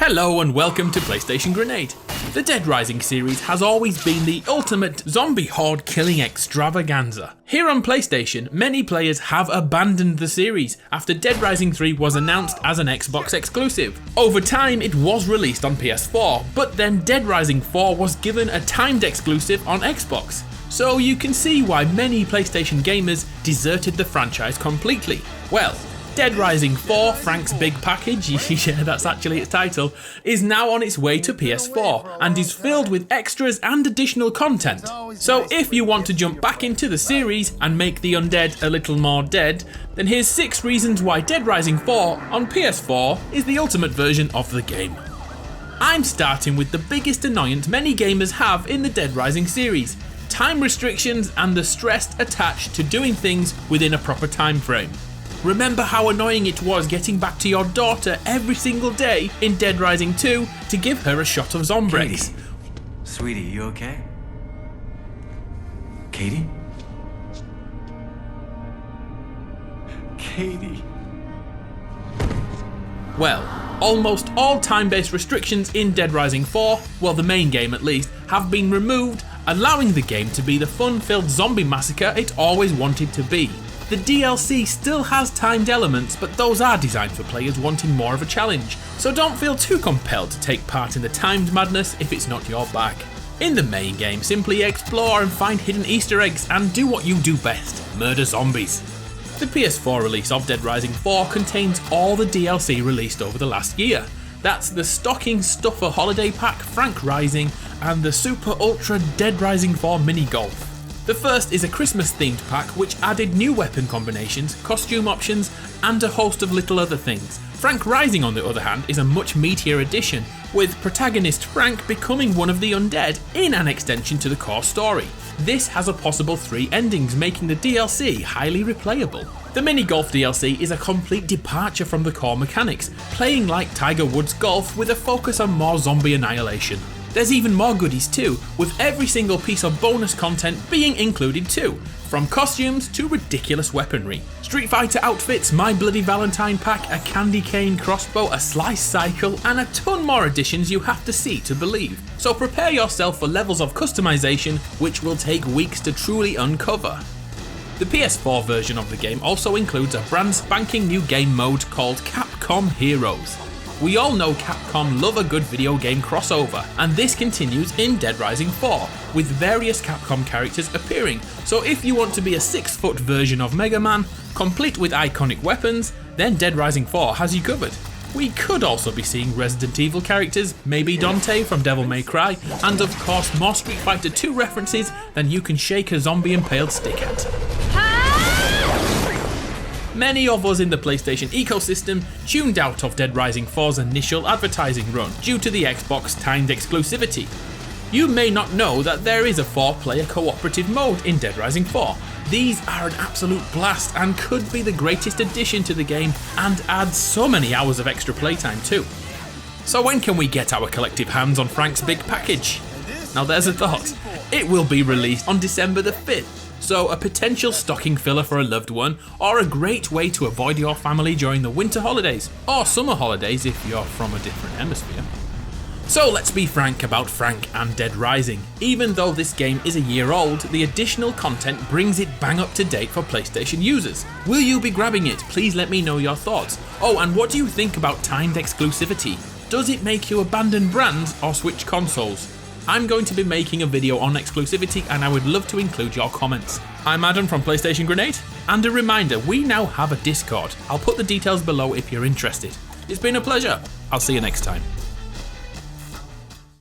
Hello and welcome to PlayStation Grenade. The Dead Rising series has always been the ultimate zombie horde killing extravaganza. Here on PlayStation, many players have abandoned the series after Dead Rising 3 was announced as an Xbox exclusive. Over time it was released on PS4, but then Dead Rising 4 was given a timed exclusive on Xbox. So you can see why many PlayStation gamers deserted the franchise completely. Well, Dead Rising 4, Frank's Big Package, yeah, that's actually its title, is now on its way to PS4 and is filled with extras and additional content. So if you want to jump back into the series and make the undead a little more dead, then here's 6 reasons why Dead Rising 4 on PS4 is the ultimate version of the game. I'm starting with the biggest annoyance many gamers have in the Dead Rising series: time restrictions and the stress attached to doing things within a proper time frame. Remember how annoying it was getting back to your daughter every single day in Dead Rising 2 to give her a shot of Zombrex. Katie. Sweetie, you okay? Katie? Katie. Well, almost all time-based restrictions in Dead Rising 4, well the main game at least, have been removed, allowing the game to be the fun-filled zombie massacre it always wanted to be. The DLC still has timed elements, but those are designed for players wanting more of a challenge, so don't feel too compelled to take part in the timed madness if it's not your bag. In the main game, simply explore and find hidden Easter eggs and do what you do best: murder zombies. The PS4 release of Dead Rising 4 contains all the DLC released over the last year. That's the Stocking Stuffer Holiday Pack, Frank Rising, and the Super Ultra Dead Rising 4 Mini Golf. The first is a Christmas themed pack which added new weapon combinations, costume options, and a host of little other things. Frank Rising, on the other hand, is a much meatier addition, with protagonist Frank becoming one of the undead in an extension to the core story. This has a possible 3 endings, making the DLC highly replayable. The Mini Golf DLC is a complete departure from the core mechanics, playing like Tiger Woods Golf with a focus on more zombie annihilation. There's even more goodies too, with every single piece of bonus content being included too, from costumes to ridiculous weaponry. Street Fighter outfits, My Bloody Valentine pack, a candy cane crossbow, a slice cycle, and a ton more additions you have to see to believe. So prepare yourself for levels of customization which will take weeks to truly uncover. The PS4 version of the game also includes a brand spanking new game mode called Capcom Heroes. We all know Capcom love a good video game crossover, and this continues in Dead Rising 4, with various Capcom characters appearing, so if you want to be a 6-foot version of Mega Man, complete with iconic weapons, then Dead Rising 4 has you covered. We could also be seeing Resident Evil characters, maybe Dante from Devil May Cry, and of course more Street Fighter 2 references than you can shake a zombie impaled stick at. Many of us in the PlayStation ecosystem tuned out of Dead Rising 4's initial advertising run due to the Xbox timed exclusivity. You may not know that there is a 4-player cooperative mode in Dead Rising 4. These are an absolute blast and could be the greatest addition to the game and add so many hours of extra playtime too. So when can we get our collective hands on Frank's Big Package? Now there's a thought. It will be released on December the 5th. So a potential stocking filler for a loved one, or a great way to avoid your family during the winter holidays, or summer holidays if you're from a different hemisphere. So let's be frank about Frank and Dead Rising. Even though this game is a year old, the additional content brings it bang up to date for PlayStation users. Will you be grabbing it? Please let me know your thoughts. Oh, and what do you think about timed exclusivity? Does it make you abandon brands or switch consoles? I'm going to be making a video on exclusivity and I would love to include your comments. I'm Adam from PlayStation Grenade, and a reminder, we now have a Discord. I'll put the details below if you're interested. It's been a pleasure. I'll see you next time.